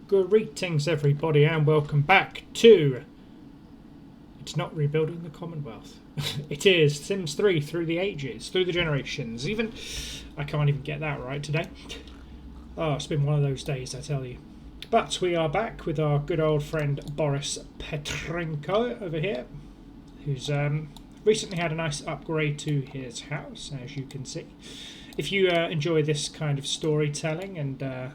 Greetings everybody and welcome back to... It's not Rebuilding the Commonwealth. It is Sims 3 through the ages, through the generations. Even... I can't even get that right today. Oh, it's been one of those days, I tell you. But we are back with our good old friend Boris Petrenko over here, who's recently had a nice upgrade to his house, as you can see. If you enjoy this kind of storytelling and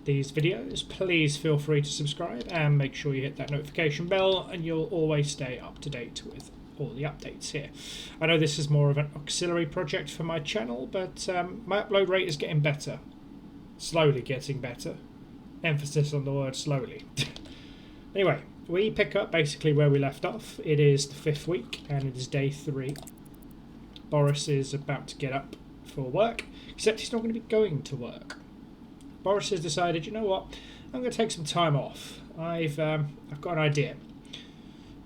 these videos, please feel free to subscribe and make sure you hit that notification bell and you'll always stay up to date with all the updates here. I know this is more of an auxiliary project for my channel, but my upload rate is getting better. Slowly getting better. Emphasis on the word slowly. Anyway, we pick up basically where we left off. It is the 5th week and it is day 3. Boris is about to get up for work, except he's not going to be going to work. Boris has decided, you know what, I'm going to take some time off. I've got an idea.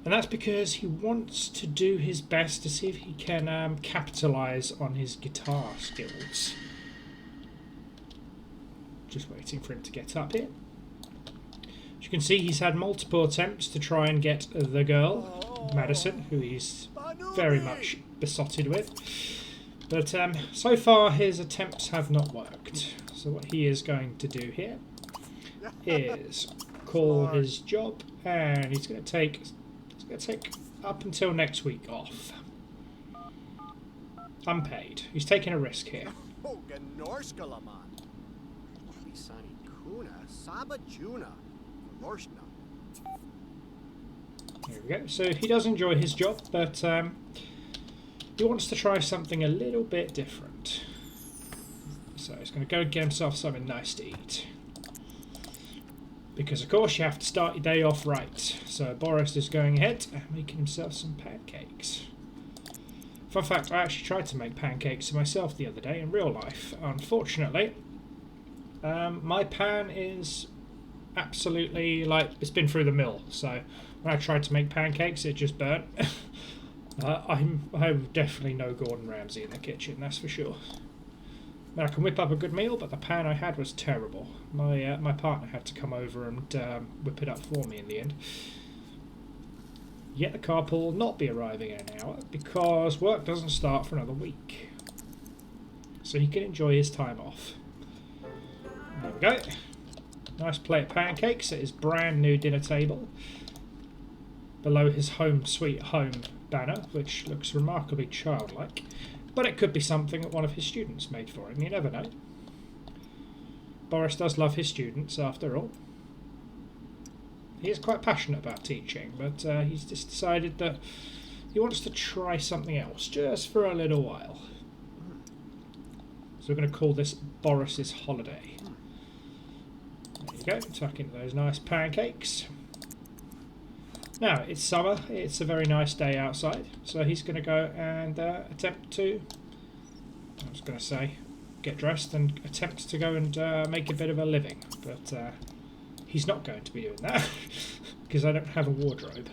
And that's because he wants to do his best to see if he can capitalise on his guitar skills. Just waiting for him to get up here. As you can see, he's had multiple attempts to try and get the girl, Madison, who he's very much besotted with. But so far his attempts have not worked. So what he is going to do here is call his job, and he's going to take up until next week off. Unpaid. He's taking a risk here. Here we go. So he does enjoy his job, but he wants to try something a little bit different. So he's going to go get himself something nice to eat. Because of course you have to start your day off right. So Boris is going ahead and making himself some pancakes. Fun fact, I actually tried to make pancakes myself the other day in real life. Unfortunately, my pan is absolutely, like, it's been through the mill. So when I tried to make pancakes, it just burnt. I'm definitely no Gordon Ramsay in the kitchen, that's for sure. I can whip up a good meal, but the pan I had was terrible. My partner had to come over and whip it up for me in the end. Yet the carpool will not be arriving in an hour because work doesn't start for another week. So he can enjoy his time off. There we go. Nice plate of pancakes at his brand new dinner table. Below his home sweet home banner, which looks remarkably childlike. But it could be something that one of his students made for him, you never know. Boris does love his students, after all. He is quite passionate about teaching, but he's just decided that he wants to try something else, just for a little while. So we're going to call this Boris's holiday. There you go, tuck into those nice pancakes. Now, it's summer, it's a very nice day outside, so he's going to go and attempt to, I was going to say, get dressed and attempt to go and make a bit of a living, but he's not going to be doing that, because I don't have a wardrobe.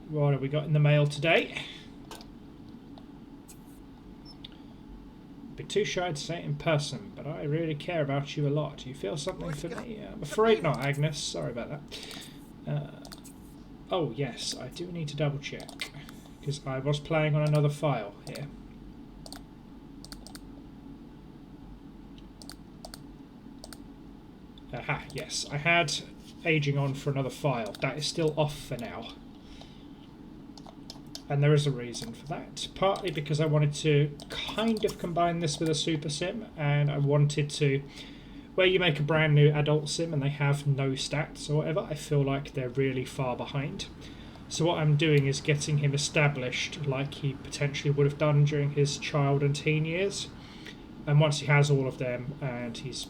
What have we got in the mail today? Be too shy to say it in person, but I really care about you a lot. Do you feel something for me? I'm afraid not, Agnes, sorry about that. Oh yes, I do need to double check because I was playing on another file here. Aha, yes, I had aging on for another file. That is still off for now. And there is a reason for that. Partly because I wanted to kind of combine this with a super sim, and I wanted to, where you make a brand new adult sim and they have no stats or whatever, I feel like they're really far behind. So what I'm doing is getting him established like he potentially would have done during his child and teen years. And once he has all of them and he's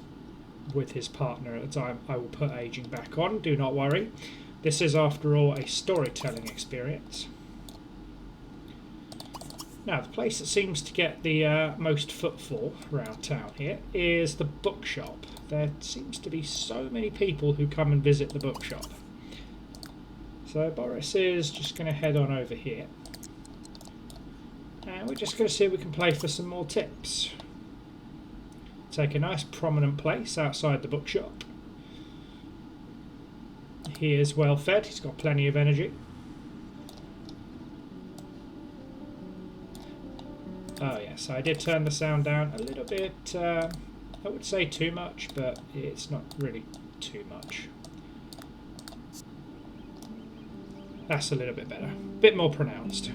with his partner at the time, I will put aging back on, do not worry. This is after all a storytelling experience. Now, the place that seems to get the most footfall around town here is the bookshop. There seems to be so many people who come and visit the bookshop. So Boris is just going to head on over here. And we're just going to see if we can play for some more tips. Take a nice prominent place outside the bookshop. He is well fed, he's got plenty of energy. Oh yes, I did turn the sound down a little bit, I would say too much, but it's not really too much. That's a little bit better, a bit more pronounced.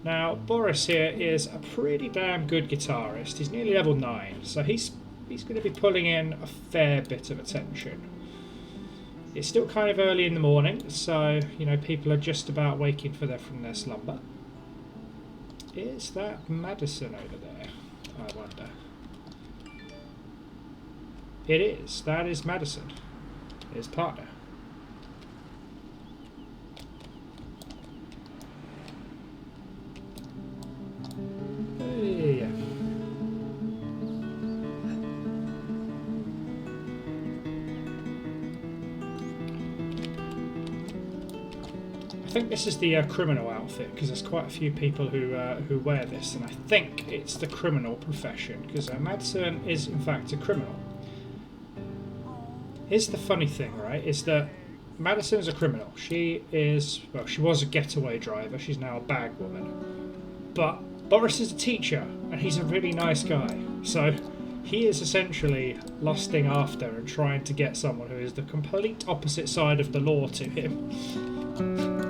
Now, Boris here is a pretty damn good guitarist. He's nearly level 9, so he's going to be pulling in a fair bit of attention. It's still kind of early in the morning, so, you know, people are just about waking from their slumber. Is that Madison over there? I wonder. It is. That is Madison, his partner. Hey. I think this is the criminal outfit, because there's quite a few people who wear this, and I think it's the criminal profession, because Madison is in fact a criminal. Here's the funny thing, right, is that Madison's a criminal. She is, well, she was a getaway driver, she's now a bag woman. But Boris is a teacher, and he's a really nice guy, so he is essentially lusting after and trying to get someone who is the complete opposite side of the law to him.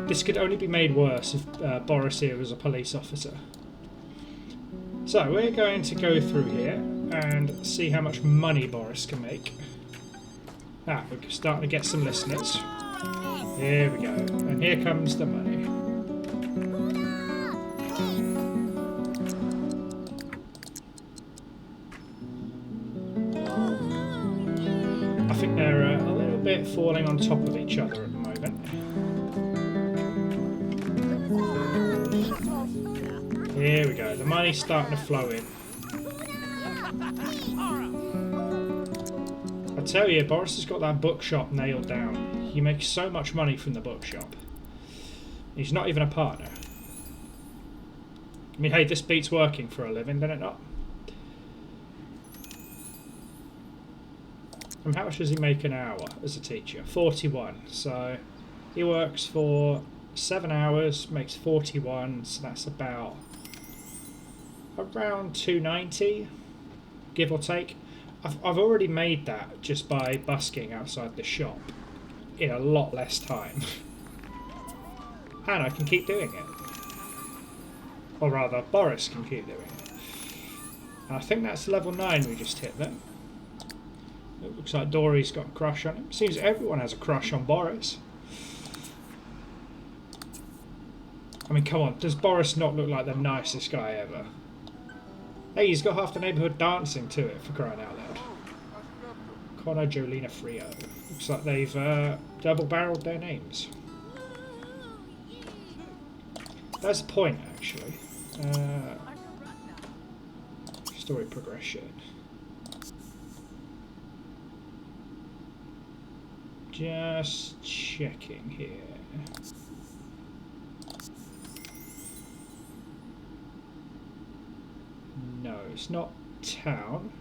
This could only be made worse if Boris here was a police officer. So we're going to go through here and see how much money Boris can make. Ah, we're starting to get some listeners. Here we go. And here comes the money. I think they're a little bit falling on top of each other at the moment. Here we go, the money's starting to flow in. I tell you, Boris has got that bookshop nailed down. He makes so much money from the bookshop. He's not even a partner. I mean, hey, this beats working for a living, doesn't it not? And how much does he make an hour as a teacher? 41. So he works for 7 hours, makes 41, so that's about around 290, give or take. I've already made that just by busking outside the shop in a lot less time. And I can keep doing it. Or rather, Boris can keep doing it. And I think that's level 9 we just hit there. It looks like Dory's got a crush on him. Seems everyone has a crush on Boris. I mean, come on, does Boris not look like the nicest guy ever? Hey, he's got half the neighbourhood dancing to it, for crying out loud. Connor, Jolina, Frio. Looks like they've double-barreled their names. That's the point, actually. Story progression. Just checking here. No, it's not town.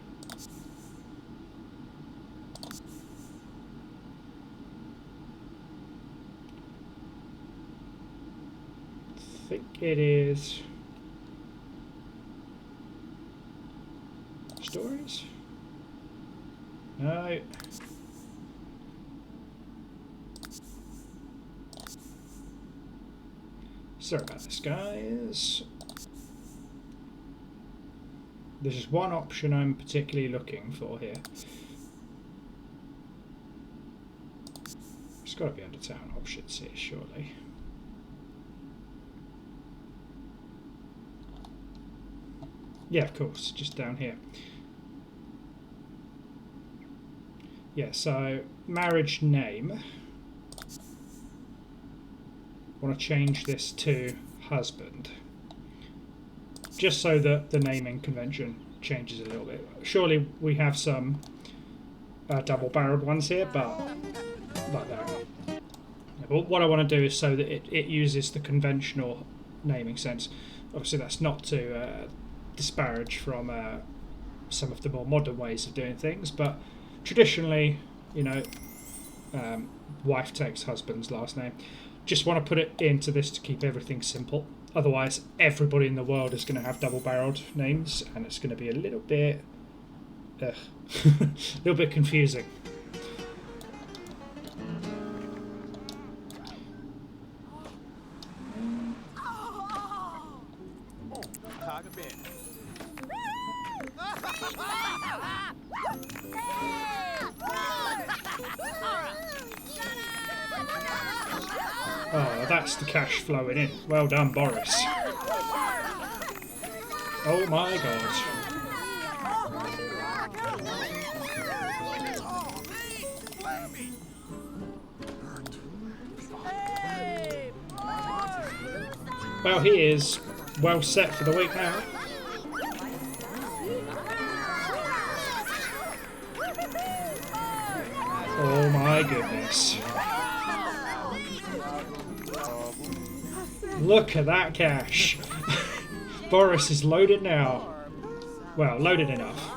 I think it is stories? No. Sorry about this, guys. There's just one option I'm particularly looking for here. It's got to be under town options here, surely. Yeah, of course, just down here. Yeah, so marriage name. I want to change this to husband. Just so that the naming convention changes a little bit. Surely we have some double-barreled ones here, but like that. Yeah, but what I want to do is so that it uses the conventional naming sense. Obviously that's not to disparage from some of the more modern ways of doing things, but traditionally you know, wife takes husband's last name. Just want to put it into this to keep everything simple. Otherwise, everybody in the world is going to have double-barreled names, and it's going to be a little bit, a little bit confusing. Oh, that's the cash flowing in. Well done, Boris. Oh my god. Well, he is well set for the week now. Oh my goodness. Look at that cash. Boris is loaded now. Well, loaded enough.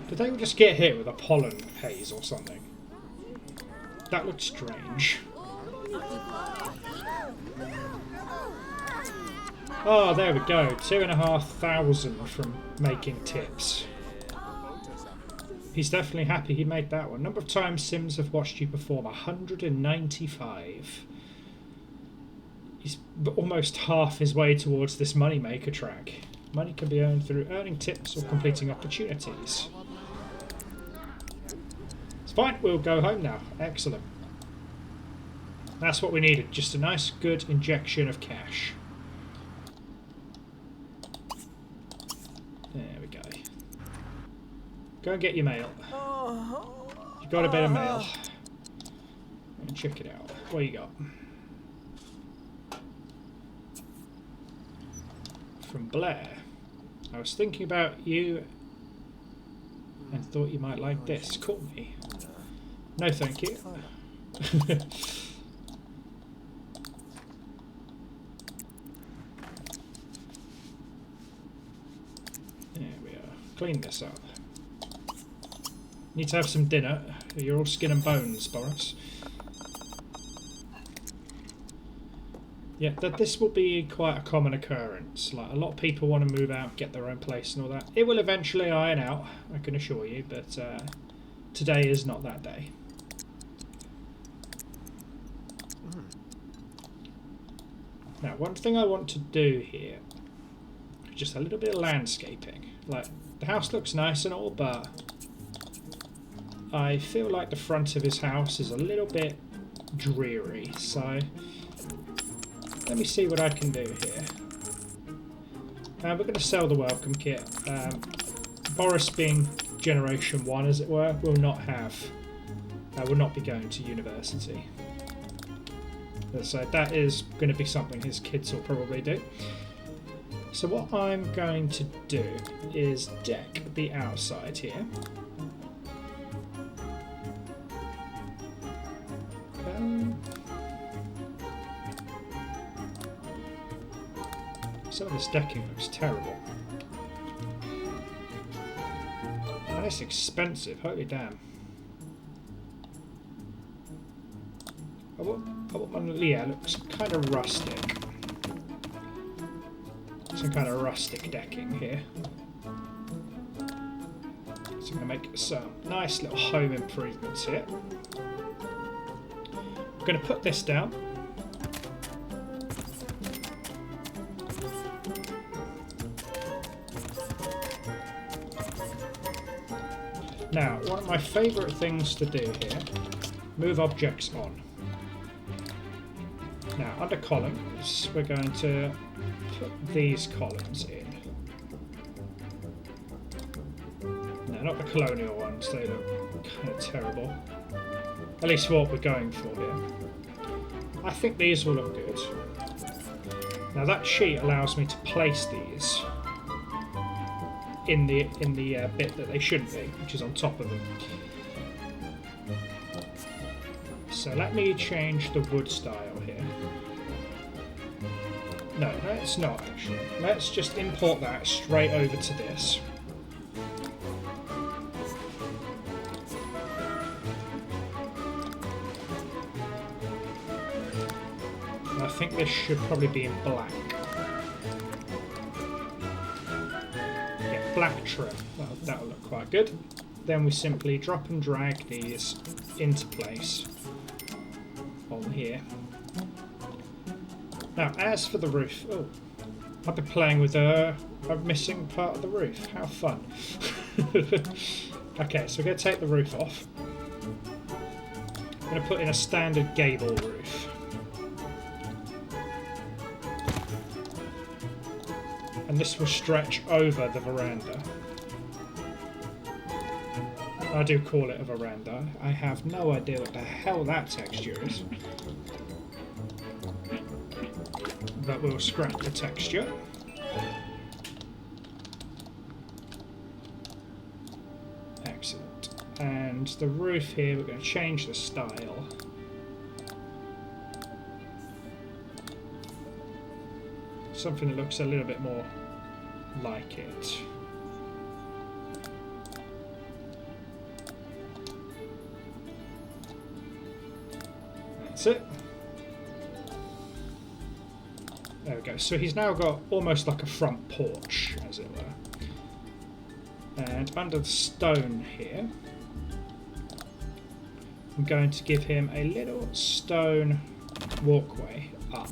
Did they just get hit with a pollen haze or something? That looks strange. Oh, there we go. 2,500 from making tips. He's definitely happy he made that one. Number of times Sims have watched you perform, 195. He's almost half his way towards this moneymaker track. Money can be earned through earning tips or completing opportunities. It's fine, we'll go home now. Excellent. That's what we needed, just a nice, good injection of cash. There we go. Go and get your mail. You've got a bit of mail. And check it out. What you got? From Blair. I was thinking about you and thought you might like this. Call me. No, thank you. There we are. Clean this up. Need to have some dinner. You're all skin and bones, Boris. Yeah, this will be quite a common occurrence. Like, a lot of people want to move out, get their own place and all that. It will eventually iron out, I can assure you, but today is not that day. Now, one thing I want to do here is just a little bit of landscaping. Like, the house looks nice and all, but I feel like the front of his house is a little bit dreary, so let me see what I can do here. We're going to sell the welcome kit. Boris, being Generation 1, as it were, will not be going to university. So that is going to be something his kids will probably do. So what I'm going to do is deck the outside here. Some of this decking looks terrible. And it's expensive, holy damn. Yeah, it looks kind of rustic. Some kind of rustic decking here. So I'm going to make some nice little home improvements here. I'm going to put this down. Now, one of my favourite things to do here, move objects on. Now, under columns, we're going to put these columns in. No, not the colonial ones, they look kind of terrible. At least what we're going for here. I think these will look good. Now that sheet allows me to place these in the bit that they shouldn't be, which is on top of them. So let me change the wood style here. No, let's not actually. Let's just import that straight over to this. And I think this should probably be in black. Yeah, black trim. That'll look quite good. Then we simply drop and drag these into place on here. Now, as for the roof, oh, I've been playing with a missing part of the roof. How fun! Okay, so we're going to take the roof off. I'm going to put in a standard gable roof. And this will stretch over the veranda. I do call it a veranda. I have no idea what the hell that texture is. But we'll scrap the texture. Excellent. And the roof here, we're going to change the style. Something that looks a little bit more like it. That's it. There we go. So he's now got almost like a front porch, as it were. And under the stone here, I'm going to give him a little stone walkway up.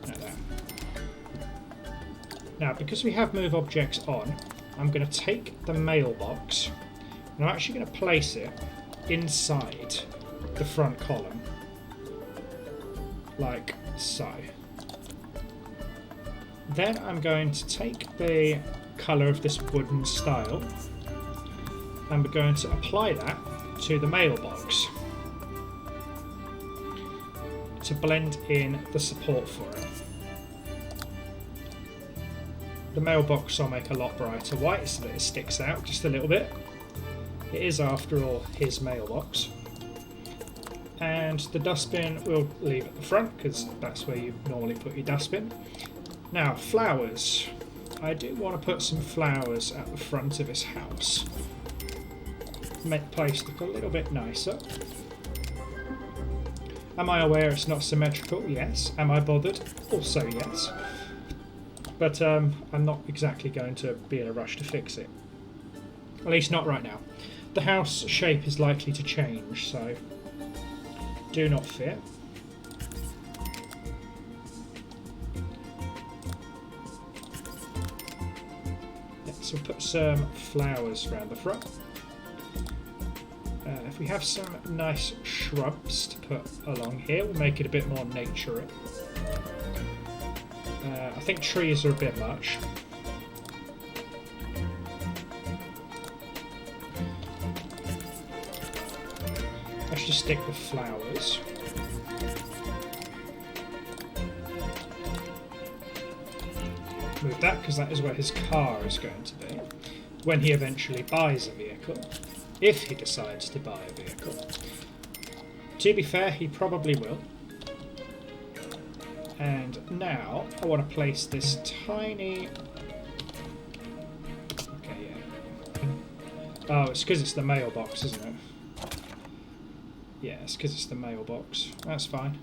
Like that. Now, because we have move objects on, I'm going to take the mailbox and I'm actually going to place it inside the front column. Like so. Then I'm going to take the colour of this wooden style and we're going to apply that to the mailbox to blend in the support for it. The mailbox I'll make a lot brighter white so that it sticks out just a little bit. It is, after all, his mailbox. And the dustbin we'll leave at the front because that's where you normally put your dustbin. Now, flowers. I do want to put some flowers at the front of his house. Make the place look a little bit nicer. Am I aware it's not symmetrical? Yes. Am I bothered? Also yes. But I'm not exactly going to be in a rush to fix it. At least not right now. The house shape is likely to change, so do not fear. So we'll put some flowers around the front. If we have some nice shrubs to put along here, we'll make it a bit more nature-y. I think trees are a bit much. Let's just stick with flowers. Move that because that is where his car is going to be when he eventually buys a vehicle, if he decides to buy a vehicle. To be fair, he probably will. And now I want to place this tiny... Okay, yeah. Oh, it's because it's the mailbox, isn't it? Yeah, it's because it's the mailbox. That's fine.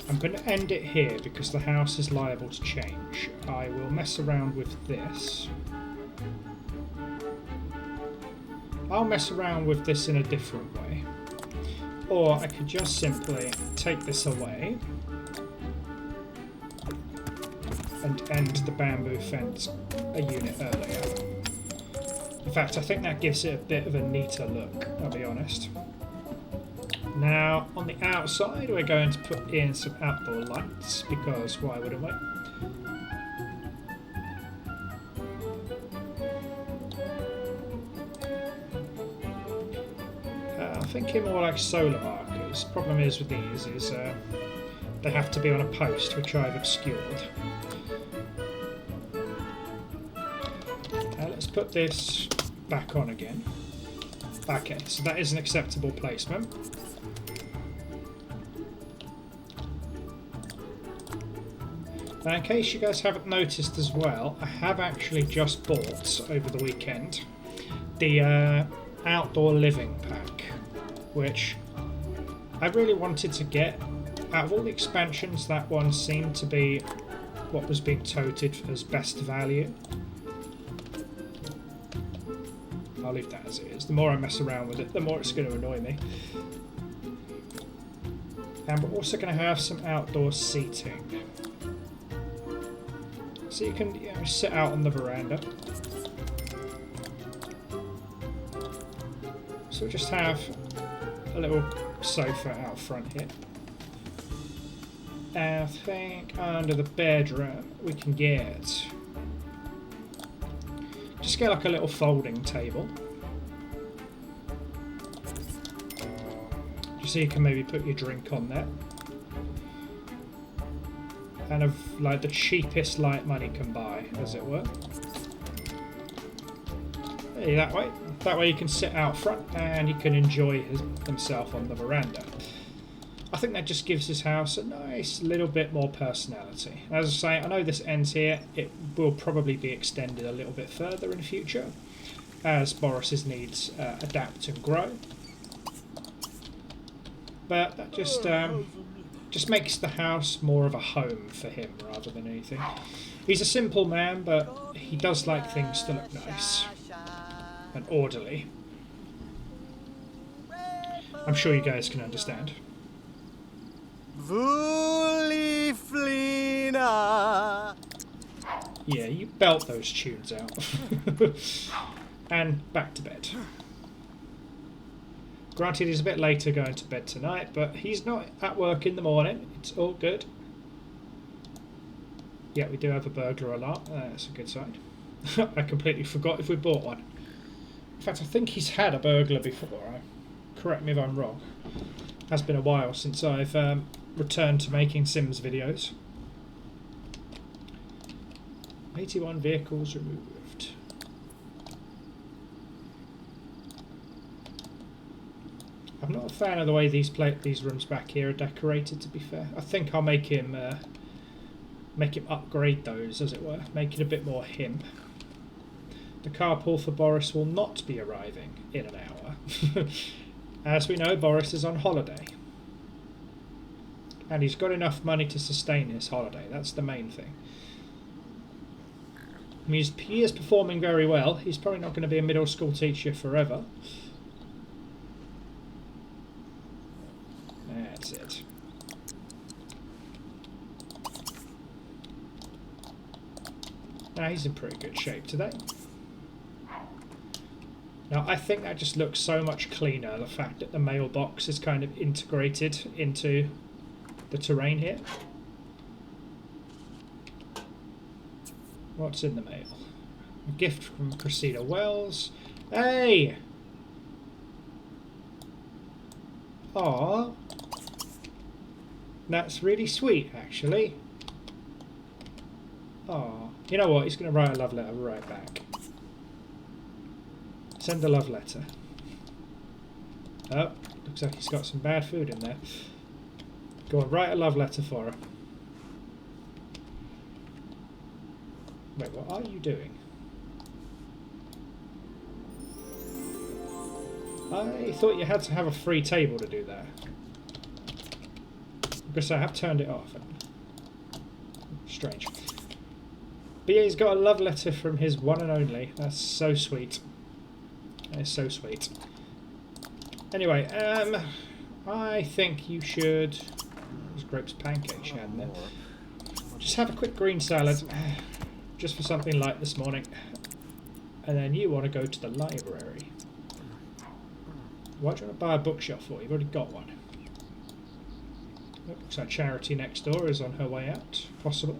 I'm going to end it here because the house is liable to change. I will mess around with this. I'll mess around with this in a different way. Or I could just simply take this away and end the bamboo fence a unit earlier. In fact, I think that gives it a bit of a neater look, I'll be honest. Now, on the outside, we're going to put in some outdoor lights, because why wouldn't we? I'm thinking more like solar markers. Problem is with these is they have to be on a post, which I've obscured. Let's put this back on again. Okay, so that is an acceptable placement. Now, in case you guys haven't noticed as well, I have actually just bought, over the weekend, the outdoor living pack, which I really wanted to get. Out of all the expansions, that one seemed to be what was being touted as best value. I'll leave that as it is. The more I mess around with it, the more it's going to annoy me. And we're also going to have some outdoor seating. So you can sit out on the veranda. So we'll just have a little sofa out front here. And I think under the bedroom we can just get like a little folding table. Just so you can maybe put your drink on there. Kind of like the cheapest light money can buy, as it were. Hey, that way. That way you can sit out front and he can enjoy himself on the veranda. I think that just gives his house a nice little bit more personality. As I say, I know this ends here. It will probably be extended a little bit further in the future as Boris's needs adapt and grow. But that just makes the house more of a home for him rather than anything. He's a simple man, but he does like things to look nice and orderly. I'm sure you guys can understand. Yeah, you belt those tunes out. And back to bed. Granted, he's a bit later going to bed tonight, but he's not at work in the morning. It's all good. Yeah, we do have a burglar alarm. That's a good sign. I completely forgot if we bought one. In fact, I think he's had a burglar before. Correct me if I'm wrong. It has been a while since I've returned to making Sims videos. 81 vehicles removed. I'm not a fan of the way these rooms back here are decorated, to be fair. I think I'll make him upgrade those, as it were. Make it a bit more him. The carpool for Boris will not be arriving in an hour. As we know, Boris is on holiday. And he's got enough money to sustain his holiday. That's the main thing. I mean, he is performing very well. He's probably not going to be a middle school teacher forever. That's it. Now he's in pretty good shape today. Now I think that just looks so much cleaner, the fact that the mailbox is kind of integrated into the terrain here. What's in the mail? A gift from Cressida Wells. Hey! Aww. That's really sweet, actually. Aww. You know what? He's going to write a love letter right back. Send a love letter. Oh, looks like he's got some bad food in there. Go on, write a love letter for her. Wait, what are you doing? I thought you had to have a free table to do that. Because I have turned it off. Strange. But yeah, he's got a love letter from his one and only. That's so sweet. That is so sweet. Anyway, I think you should... There's grapes pancakes you had in there. Just have a quick green salad. Just for something light this morning. And then you want to go to the library. Why do you want to buy a bookshelf for? You've already got one. Looks like Charity next door is on her way out, possibly.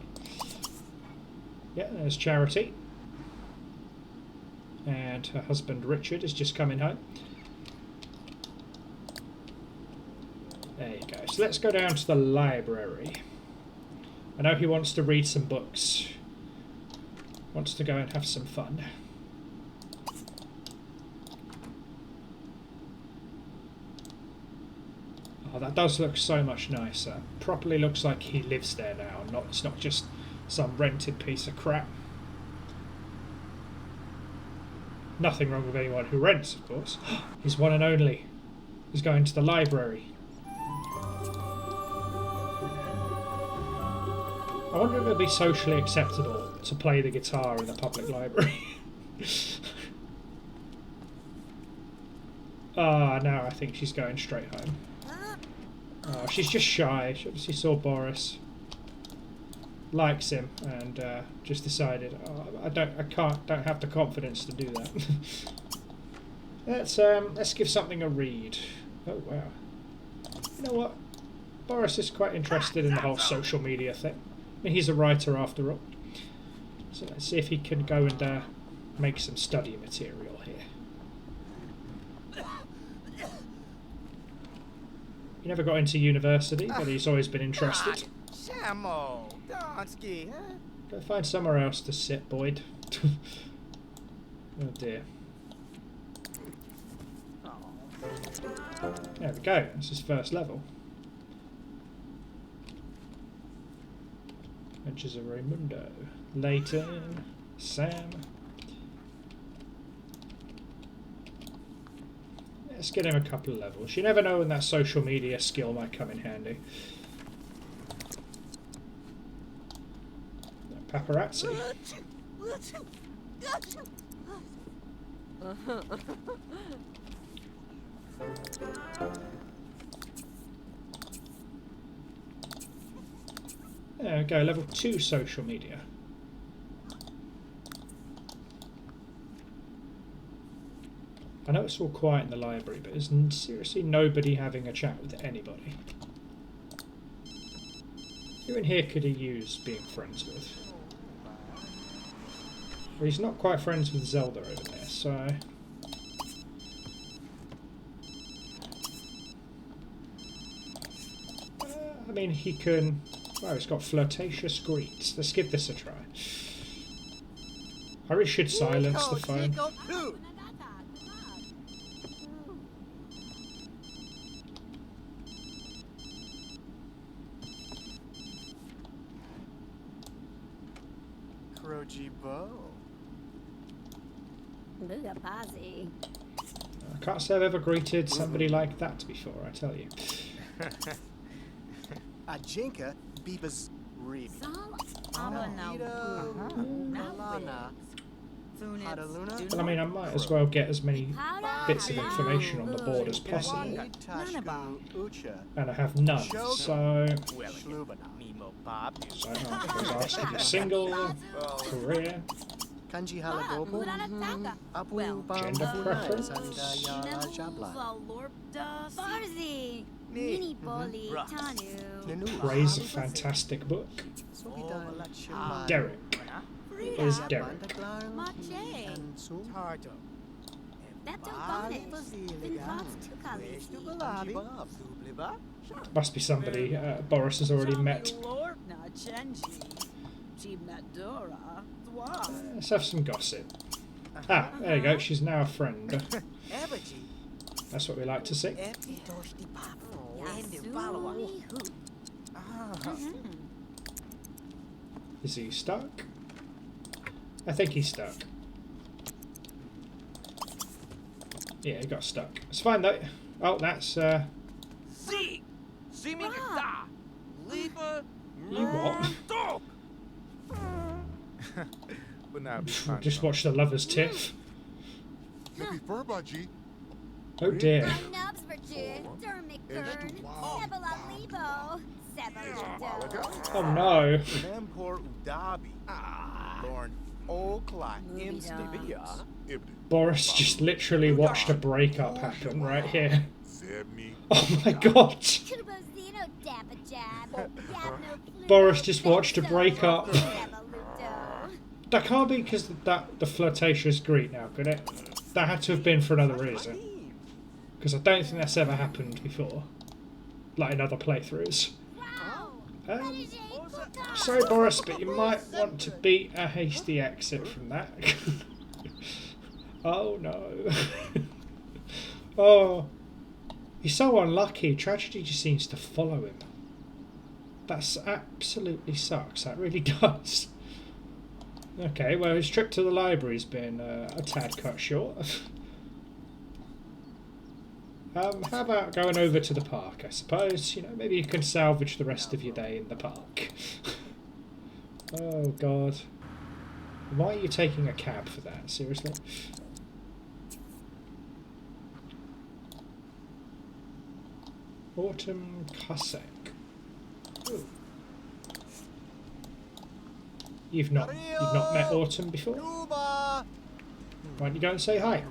Yeah, there's Charity. And her husband Richard is just coming home. There you go. So let's go down to the library. I know he wants to read some books. Wants to go and have some fun. Oh, that does look so much nicer. Properly looks like he lives there now. It's not just some rented piece of crap. Nothing wrong with anyone who rents, of course. His one and only is going to the library. I wonder if it would be socially acceptable to play the guitar in the public library. Ah, now I think she's going straight home. Oh, she's just shy. She obviously saw Boris, likes him, and just decided, oh, I don't have the confidence to do that. Let's give something a read. Oh wow! You know what? Boris is quite interested in the whole social media thing. I mean, he's a writer after all. So let's see if he can go and make some study material here. He never got into university, but he's always been interested. Go find somewhere else to sit, Boyd. Oh dear. There we go, that's his first level. Adventures of Raimundo. Leighton. Sam. Let's get him a couple of levels. You never know when that social media skill might come in handy. Paparazzi. There we go, level 2 social media. I know it's all quiet in the library, but there's seriously nobody having a chat with anybody. Who in here could he use being friends with? Well, he's not quite friends with Zelda over there, so... I mean, he can... Wow, he's got flirtatious greets. Let's give this a try. I really should silence the phone. I can't say I've ever greeted somebody like that before, I tell you. Ajinka Bibas Reeb. Well, I mean, I might as well get as many bits of information on the board as possible. And I have none, so... So I was asking you single, career, gender preference, praise a fantastic book. Derek. It is Derek. Must be somebody Boris has already met. Let's have some gossip. Ah, there you go, she's now a friend. That's what we like to see. Is he stuck? I think he's stuck. Yeah, he got stuck. It's fine though. Oh, that's you what? Just watch the lovers tiff. Oh dear. Oh no. Boris just literally watched a breakup happen right here. Oh my god. Boris just watched a breakup. That can't be because the flirtatious greet now, could it? That had to have been for another reason. Because I don't think that's ever happened before. Like in other playthroughs. Sorry Boris, but you might want to beat a hasty exit from that. Oh no. Oh. He's so unlucky. Tragedy just seems to follow him. That's absolutely sucks. That really does. Okay, well his trip to the library's been a tad cut short. How about going over to the park, I suppose? You know, maybe you can salvage the rest of your day in the park. Oh god. Why are you taking a cab for that? Seriously? Autumn Cossack. Ooh. You've not met Autumn before? Why don't you go and say hi?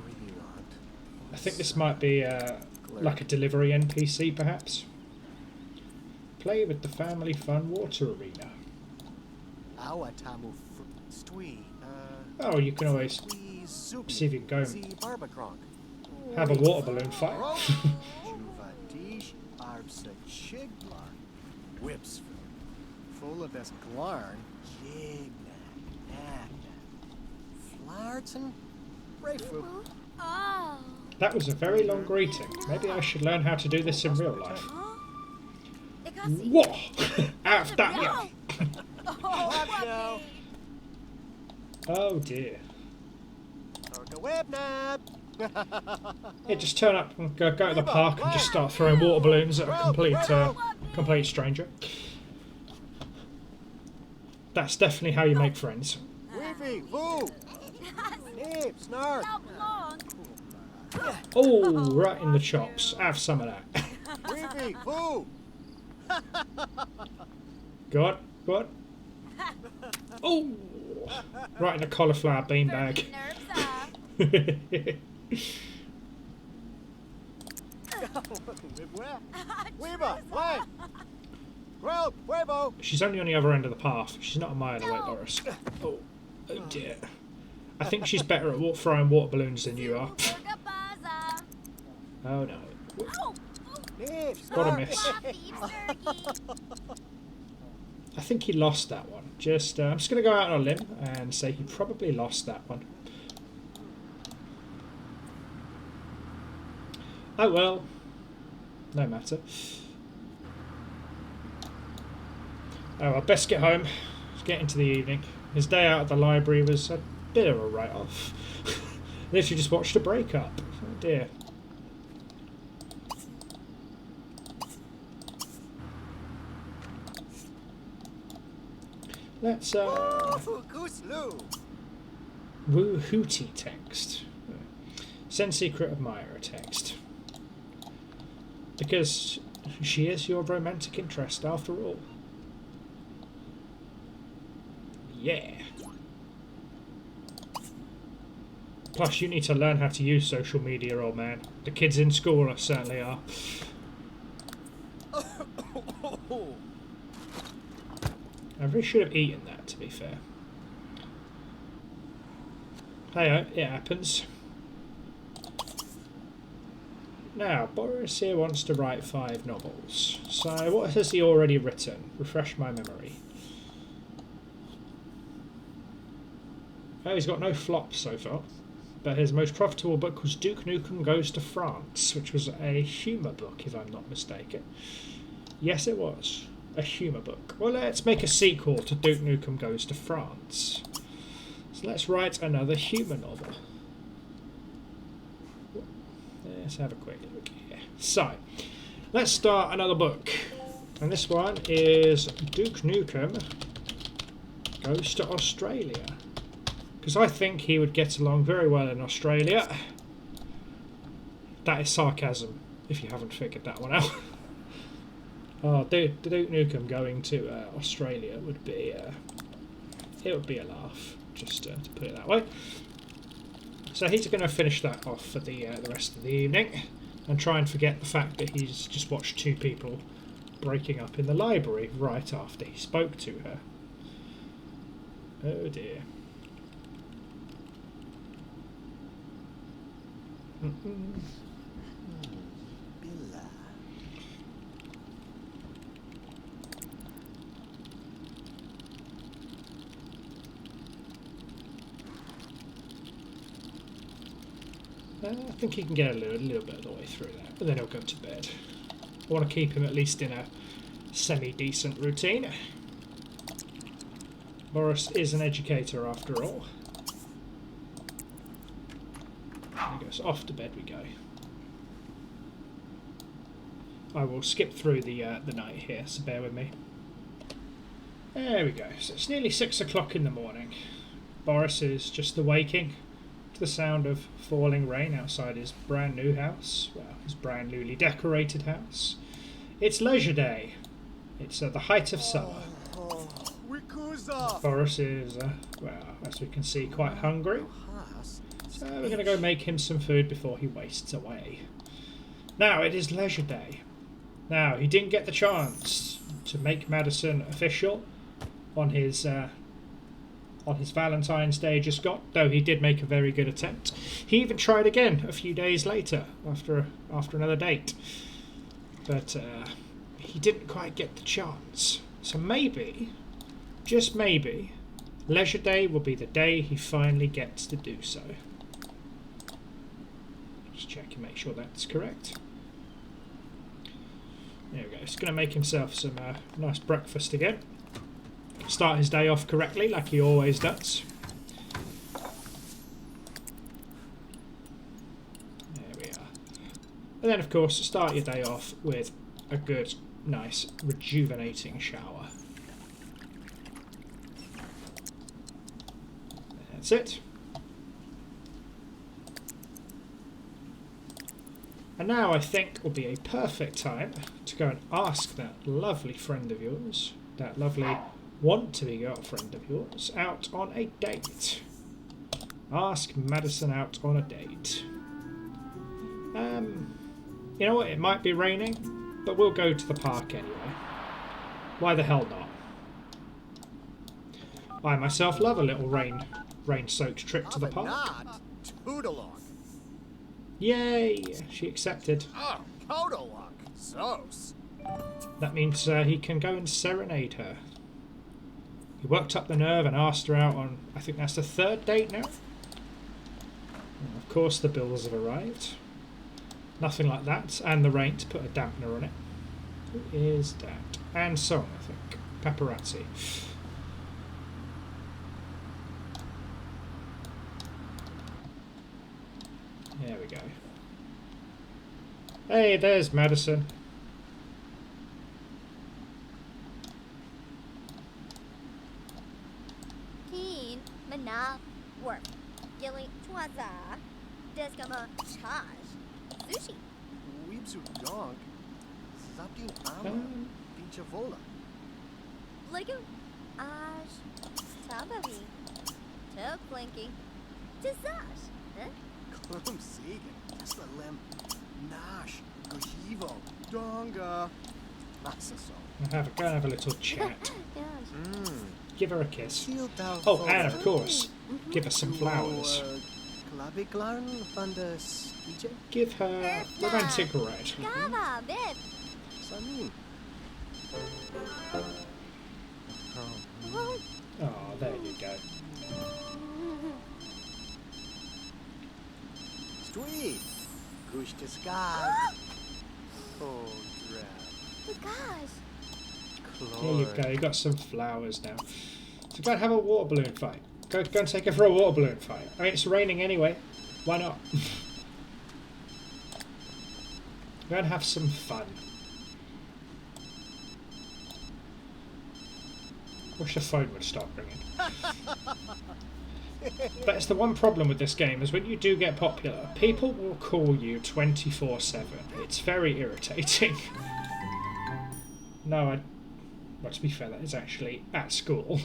I think this might be like a delivery NPC perhaps. Play with the family fun water arena. Oh, you can always see if you can go and have a water balloon fight. That was a very long greeting. Maybe I should learn how to do this in real life. Whoa! Out of that, yeah. Oh dear. Yeah, just turn up and go to the park and just start throwing water balloons at a complete stranger. That's definitely how you make friends. Oh, right in the chops. Have some of that. Go on, go on. Oh, right in the cauliflower beanbag. She's only on the other end of the path. She's not a mile away, Boris. Oh, oh dear. I think she's better at throwing water balloons than you are. Oh no. What a miss. I think he lost that one. I'm just going to go out on a limb and say he probably lost that one. Oh well. No matter. Oh well, best get home. Let's get into the evening. His day out at the library was a bit of a write-off. Literally just watched a breakup. Oh dear. Let's Woo Hootie text. Send secret admirer text. Because she is your romantic interest after all. Yeah. Plus you need to learn how to use social media, old man. The kids in school certainly are. I really should have eaten that, to be fair. Hey, it happens. Now, Boris here wants to write 5 novels. So, what has he already written? Refresh my memory. Oh, he's got no flops so far. But his most profitable book was Duke Nukem Goes to France, which was a humour book, if I'm not mistaken. Yes, it was. A humour book. Well, let's make a sequel to Duke Nukem Goes to France. So let's write another humour novel. Let's have a quick look here. So, let's start another book. And this one is Duke Nukem Goes to Australia. Because I think he would get along very well in Australia. That is sarcasm, if you haven't figured that one out. Oh, Duke Nukem going to Australia would be it would be a laugh, just to put it that way. So he's going to finish that off for the rest of the evening, and try and forget the fact that he's just watched 2 people breaking up in the library right after he spoke to her. Oh dear. Billa. I think he can get a little bit of the way through that, but then he'll go to bed. I want to keep him at least in a semi-decent routine. Boris is an educator after all. There he goes. Off to bed we go. I will skip through the night here, so bear with me. There we go. So it's nearly 6 o'clock in the morning. Boris is just awaking to the sound of falling rain outside his brand new house. Well, his brand newly decorated house. It's leisure day. It's the height of summer. Boris is, well, as we can see, quite hungry. So we're going to go make him some food before he wastes away. Now, it is leisure day. Now, he didn't get the chance to make Madison official on his Valentine's Day just got, though he did make a very good attempt. He even tried again a few days later after another date. But he didn't quite get the chance. So maybe, just maybe, leisure day will be the day he finally gets to do so. Just check and make sure that's correct. There we go. He's going to make himself some nice breakfast again. Start his day off correctly, like he always does. There we are. And then, of course, start your day off with a good, nice, rejuvenating shower. That's it. And now I think will be a perfect time to go and ask that lovely friend of yours, that lovely want-to-be girlfriend of yours, out on a date. Ask Madison out on a date. You know what? It might be raining, but we'll go to the park anyway. Why the hell not? I myself love a little rain-soaked trip to the park. Yay! She accepted. Oh, Podolok. Sos. That means he can go and serenade her. He worked up the nerve and asked her out on, I think that's the third date now. And of course the bills have arrived. Nothing like that, and the rain to put a dampener on it. Who is that? And Song, I think. Paparazzi. There we go. Hey, there's Madison. Keen, Mana, work. Gilly, Twaza. Desgama, Taj. Sushi. Weebsu Donk. Zaptin Ama. Pinchavola. Lego, Aj. Tabavi. Tub Blinky. Dizash. Huh? Klum Sagan. Tesla Lem. Nash. Gohivo. Donga. Masaso. Go and have a little chat. Yes. Give her a kiss. Oh, and of course, give her some flowers. Give her romantic red. Gava, Bib. Samin. Oh, there you go. Sweet. Gush to sky. Oh, drab. Gosh. There you go. You got some flowers now. So go and have a water balloon fight. Go and take her for a water balloon fight. I mean, it's raining anyway. Why not? Go and have some fun. Wish the phone would stop ringing. That's the one problem with this game, is when you do get popular, people will call you 24/7. It's very irritating. No, well, to be fair, that is actually at school.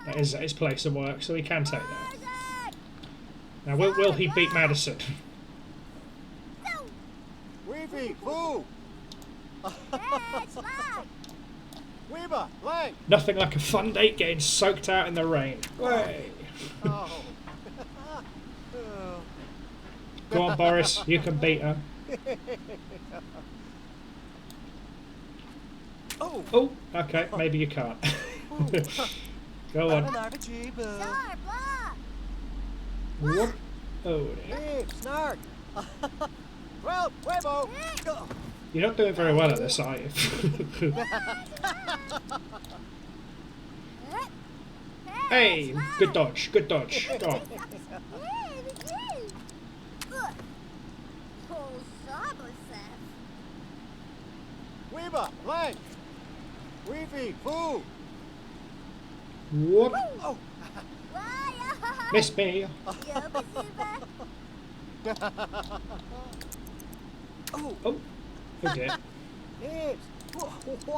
That is at his place of work, so he can take that. Now, will he beat Madison? Weavy, boo! Slag! Weaver, Lang! Nothing like a fun date getting soaked out in the rain. Way. Oh. Oh. Go on, Boris. You can beat her. Oh. Oh, okay. Maybe you can't. Go on. RPG, boo. Star, blah! What? Oh, dear. Hey, snark. Well, huevo. Go. You're not doing very well at this, are you? Hey, good dodge. Good dodge. Go on. Weaver, Lang. Weavy, foo. What? Oh. Miss me. Oh. Oh, oh dear. Yes.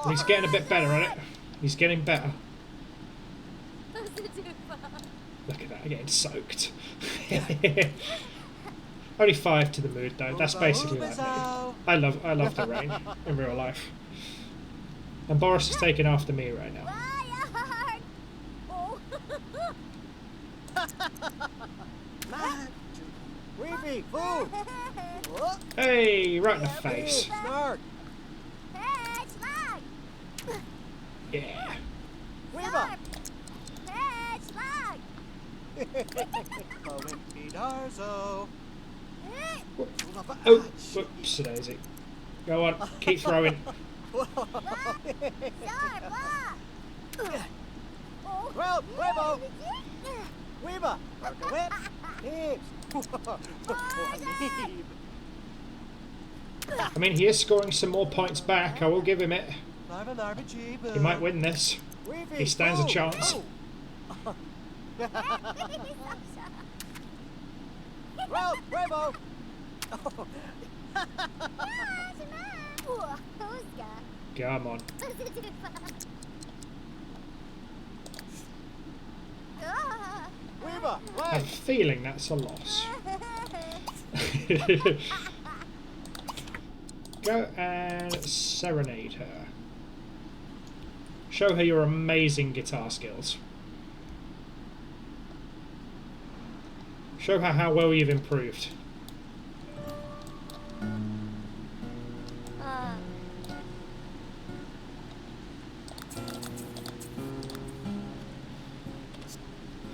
He's getting a bit better at it. He's getting better. Look at that, getting soaked. Only 5 to the mood though. That's basically like me. I love the rain in real life. And Boris is taking after me right now. Weavy, foo. Hey, right in the face. Snark. Yeah. Weaver. Darzo. Oh, whoops, daisy. Go on, keep throwing. Well, huevo. Weaver. Whip. Hips. I mean, he is scoring some more points back. I will give him it. He might win this. He stands a chance. Well, huevo. Come on. Weaver, I have a Lang. feeling that's a loss. Go and serenade her. Show her your amazing guitar skills. Show her how well you've improved.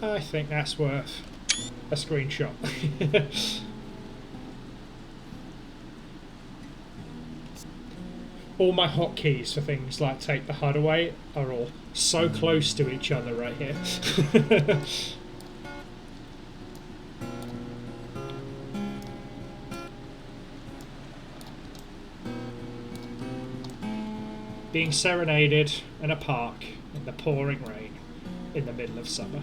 I think that's worth a screenshot. All my hotkeys for things like take the HUD away are all so close to each other right here. Being serenaded in a park in the pouring rain in the middle of summer.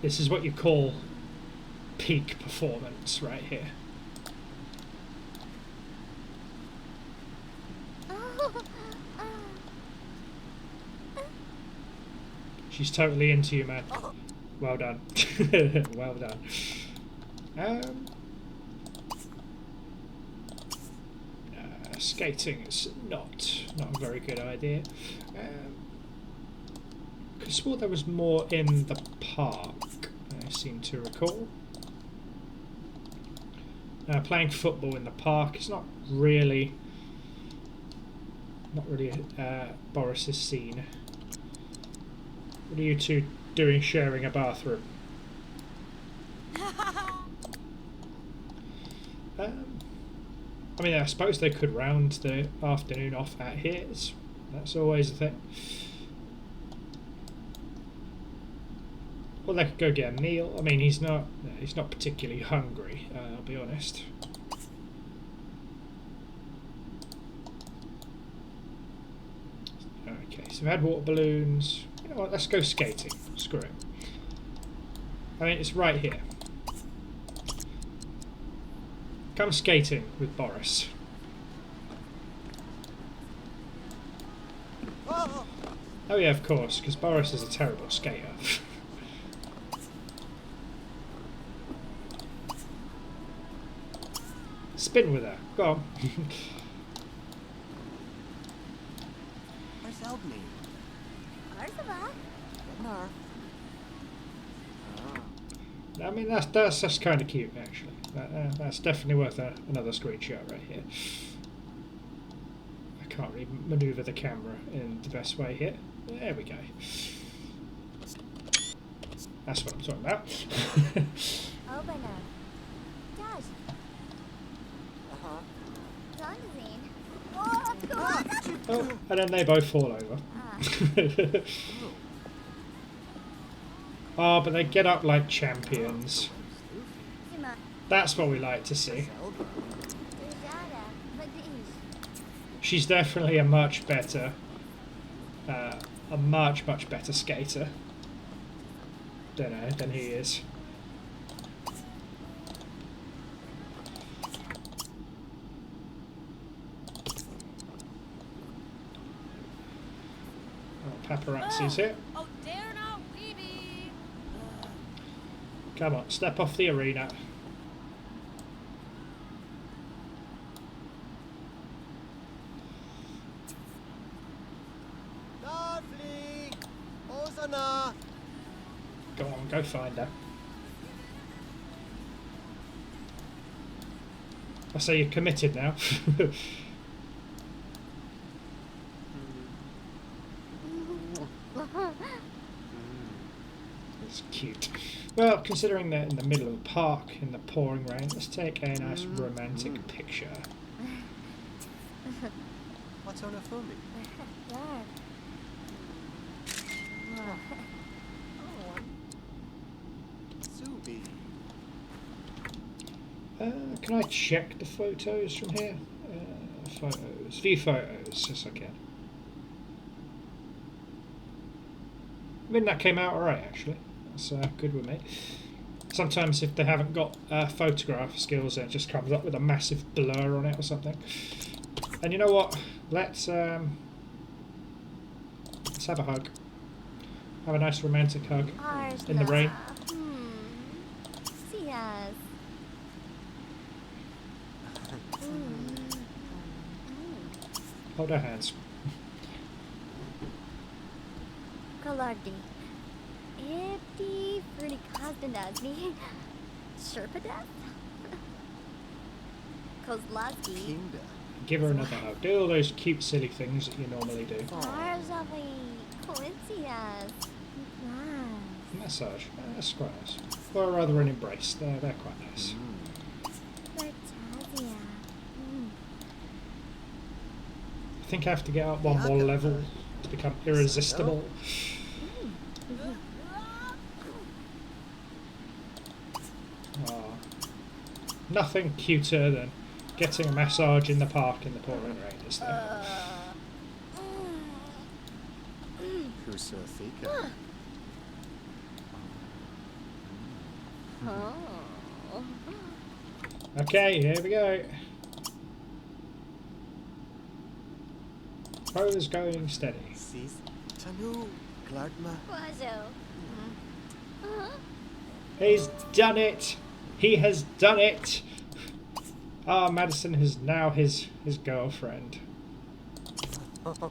This is what you call peak performance right here. She's totally into you, man. Well done. Well done. Skating is not a very good idea. I swore there was more in the park, I seem to recall. Playing football in the park is not really Boris's scene. What are you two doing sharing a bathroom? I mean, I suppose they could round the afternoon off at his. That's always a thing. Or they could go get a meal. I mean, he's not particularly hungry. I'll be honest. Okay, so we've had water balloons. You know what? Let's go skating. Screw it. I mean, it's right here. Come skating with Boris. Oh. Oh yeah, of course, because Boris is a terrible skater. Spin with her. Go on. help me. Arzava. Nar. I mean, that's kind of cute, actually. That's definitely worth another screenshot right here. I can't really manoeuvre the camera in the best way here. There we go. That's what I'm talking about. Obana. Josh. Jonathan. Oh, and then they both fall over. Oh, but they get up like champions. That's what we like to see. She's definitely a much better skater than he is. Oh, paparazzi's here. Oh, dare not, Weeby! Come on, step off the arena. Lovely. Hosanna. Go on, go find her. I say you're committed now. It's cute. Well, considering they're in the middle of the park in the pouring rain, let's take a nice romantic picture. What's on a filming? Subi. Can I check the photos from here? Photos. View photos. Yes, I can. I mean, that came out alright, actually. That's good with me. Sometimes if they haven't got photograph skills, it just comes up with a massive blur on it or something. And you know what? Let's have a hug. Have a nice romantic hug in the rain. See us. Hold our hands. Kalardi. EP05 nazmi. Sherpadev. Kozlowski. Kinda. Give her another hug. Do all those cute, silly things that you normally do. Arzavi. Coincidence. Massage. That's quite nice. Or rather an embrace. They're quite nice. Vertasia. I think I have to get up one more level to become irresistible. Oh. Nothing cuter than getting a massage in the park in the pouring rain, is there? Kusafika. Oh. Okay, here we go. Pose going steady. Sis. Tanu. Glardma. Quajo. He's done it! He has done it! Ah, Madison is now his girlfriend.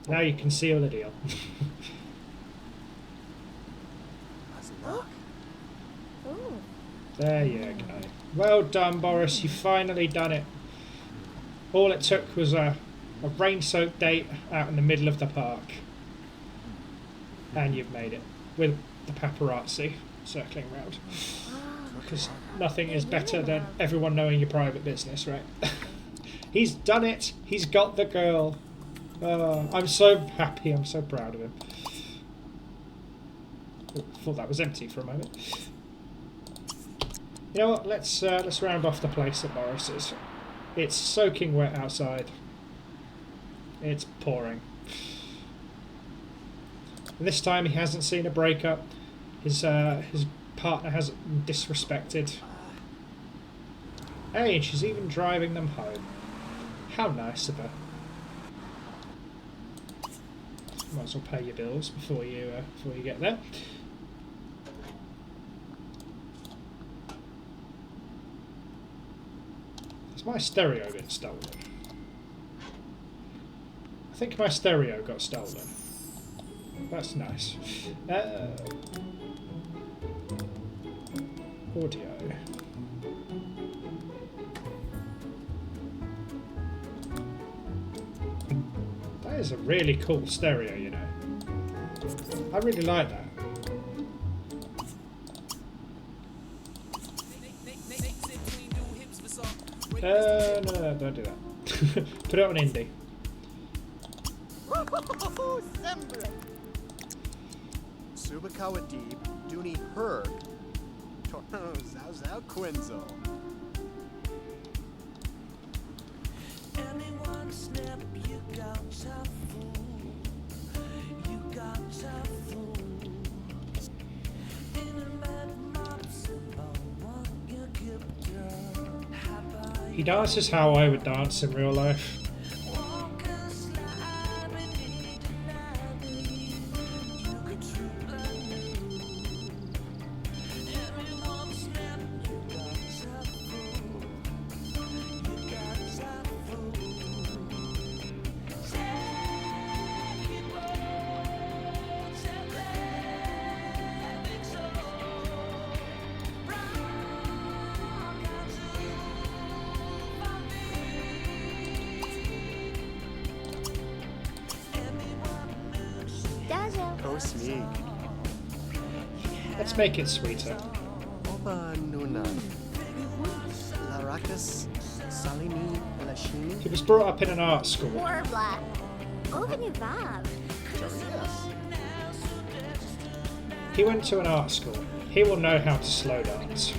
Now you can seal the deal. Ooh. There you go. Well done, Boris. You finally done it. All it took was a rain-soaked date out in the middle of the park. And you've made it. With the paparazzi circling around. Because nothing is better than everyone knowing your private business, right? He's done it. He's got the girl. I'm so happy. I'm so proud of him. Ooh, thought that was empty for a moment. You know what? Let's round off the place at Boris's. It's soaking wet outside. It's pouring. And this time he hasn't seen a breakup. His partner hasn't been disrespected. Hey, and she's even driving them home. How nice of her. Might as well pay your bills before you get there. Has my stereo been stolen? I think my stereo got stolen. That's nice. Audio. That is a really cool stereo, you know. I really like that. No, don't do that. Put it on indie. Sembre. Subakawa Deep, Dooney Herb. Torno Zao Zao Quinzo. Anyone snap, you got a fool. You got a fool. In a mad mob, someone you keep your He dances how I would dance in real life. walk and slide beneath the night. You could troop like new. Everyone snap, you got a fool. You got a fool. Take it all, take it so. Rock and for me. Everyone moves. Dazzle. Ko Sneak. Let's make it sweeter. Oba Nuna. Laracus Salini Lashini. He was brought up in an art school. War black. Open vibe. He went to an art school. He will know how to slow dance.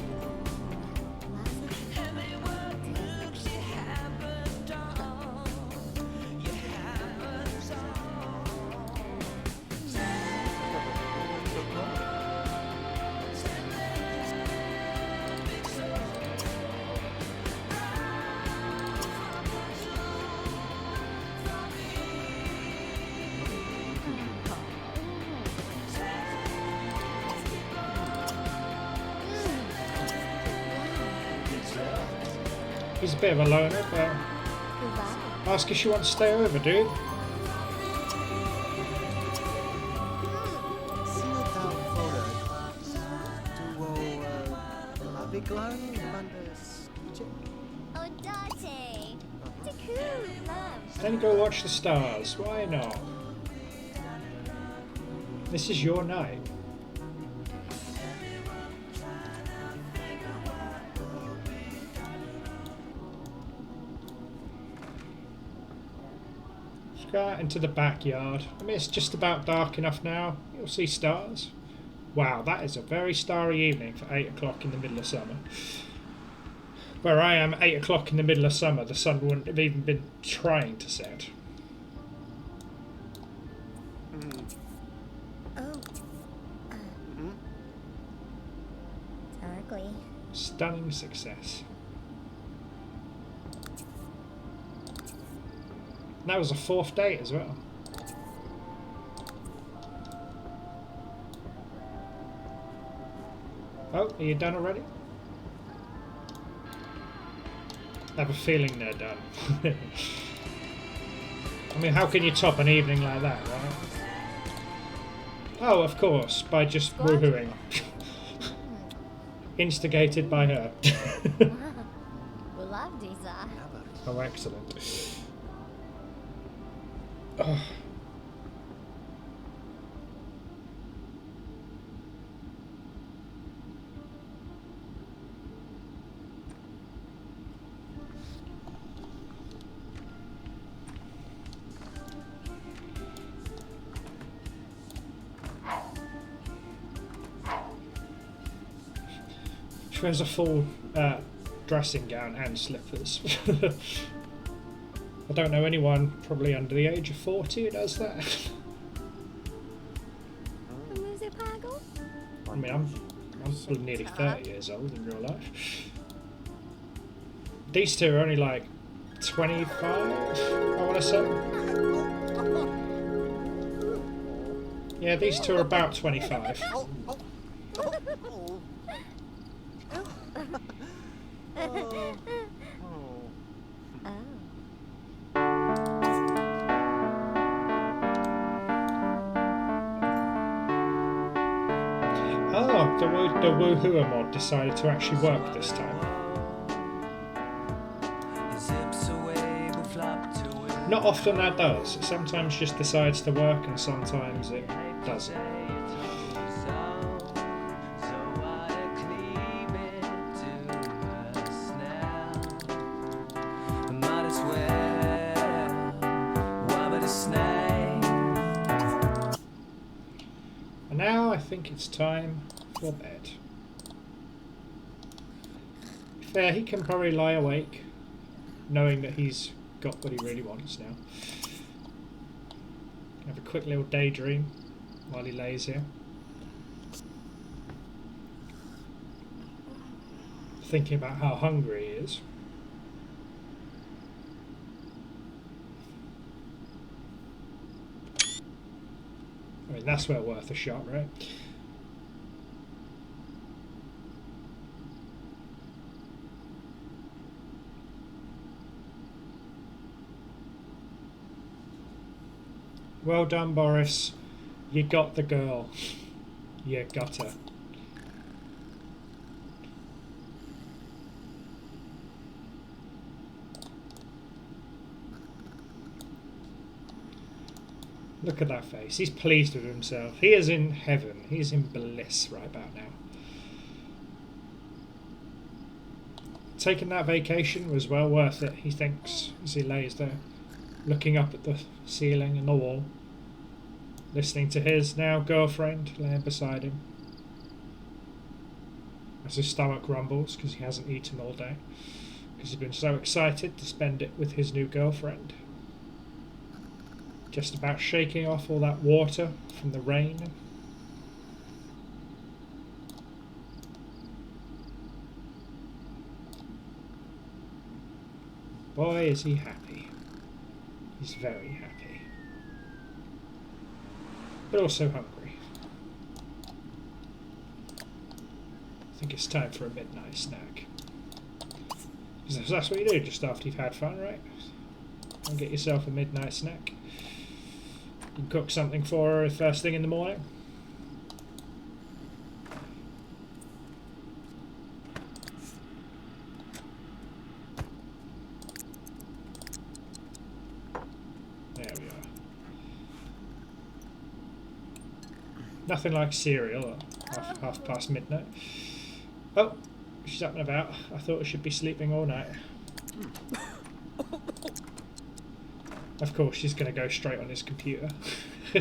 He's a bit of a loner, but Good vibe. ask if she wants to stay over, dude. Sinatao Photo. Duo Labiglan Bandas. Oh, Dante. Taku. Love. Then go watch the stars. Why not? This is your night. Let's go out into the backyard. I mean, it's just about dark enough now. You'll see stars. Wow, that is a very starry evening for 8 o'clock in the middle of summer. Where I am, 8 o'clock in the middle of summer, the sun wouldn't have even been trying to set. Oh. Darkly. Stunning success. And that was a 4th date as well. Oh, are you done already? I have a feeling they're done. I mean, how can you top an evening like that, right? Oh, of course, by just woohooing. Instigated by her. We love these. Oh, excellent. Oh. She wears a full dressing gown and slippers. I don't know anyone probably under the age of 40 who does that. Music Pago? I mean, I'm probably nearly 30 years old in real life. These two are only like 25, I want to say. Yeah, these two are about 25. Oh. Oh, the Woohooer mod decided to actually work this time. Not often that does. It sometimes just decides to work and sometimes it doesn't. And now I think it's time for bed. Fair, he can probably lie awake knowing that he's got what he really wants now. Have a quick little daydream while he lays here. Thinking about how hungry he is. I mean, that's well worth a shot, right? Well done, Boris. You got the girl. You got her. Look at that face. He's pleased with himself. He is in heaven. He's in bliss right about now. Taking that vacation was well worth it, he thinks, as he lays there, looking up at the ceiling and the wall, listening to his now girlfriend laying beside him as his stomach rumbles because he hasn't eaten all day, because he's been so excited to spend it with his new girlfriend. Just about shaking off all that water from the rain. Boy, is he happy. He's very happy. But also hungry. I think it's time for a midnight snack. Because that's what you do just after you've had fun, right? And get yourself a midnight snack. You can cook something for her first thing in the morning. There we are. Nothing like cereal at half past midnight. Oh, she's up and about. I thought she should be sleeping all night. Of course, she's going to go straight on his computer. I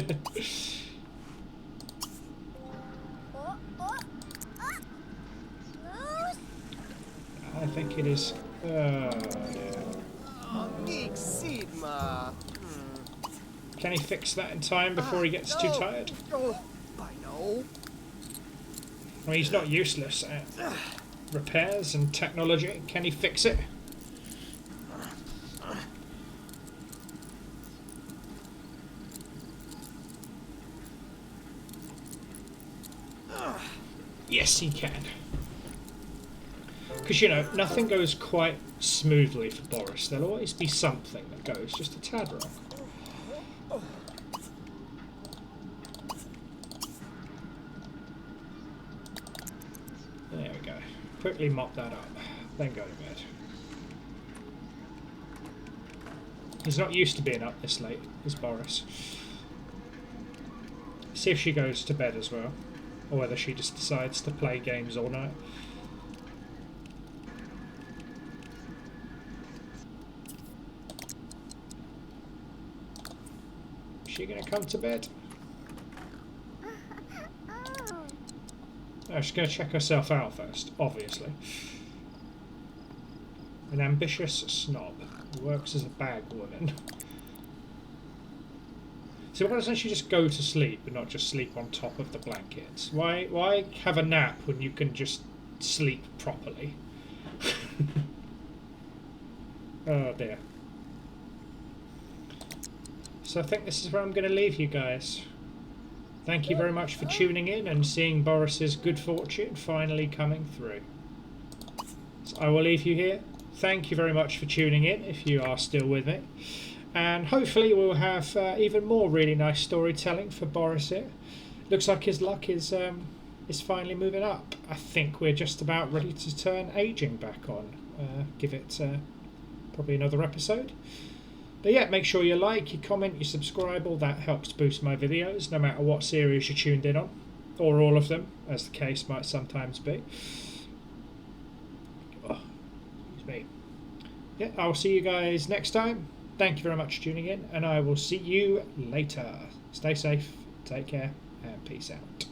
think it is... yeah. Can he fix that in time before he gets too tired? I know. I mean, he's not useless at repairs and technology. Can he fix it? Yes, he can. Because, you know, nothing goes quite smoothly for Boris. There'll always be something that goes just a tad wrong. There we go. Quickly mop that up, then go to bed. He's not used to being up this late, is Boris. See if she goes to bed as well. Or whether she just decides to play games all night. Is she going to come to bed? No, she's going to check herself out first, obviously. An ambitious snob who works as a bag woman. So why doesn't she just go to sleep and not just sleep on top of the blankets? Why have a nap when you can just sleep properly? Oh dear. So I think this is where I'm going to leave you guys. Thank you very much for tuning in and seeing Boris's good fortune finally coming through. So I will leave you here. Thank you very much for tuning in if you are still with me. And hopefully we'll have even more really nice storytelling for Boris here. Looks like his luck is is finally moving up. I think we're just about ready to turn aging back on. Give it probably another episode. But yeah, make sure you like, you comment, you subscribe. All that helps boost my videos, no matter what series you're tuned in on, or all of them, as the case might sometimes be. Oh, excuse me. Yeah, I'll see you guys next time. Thank you very much for tuning in, and I will see you later. Stay safe, take care, and peace out.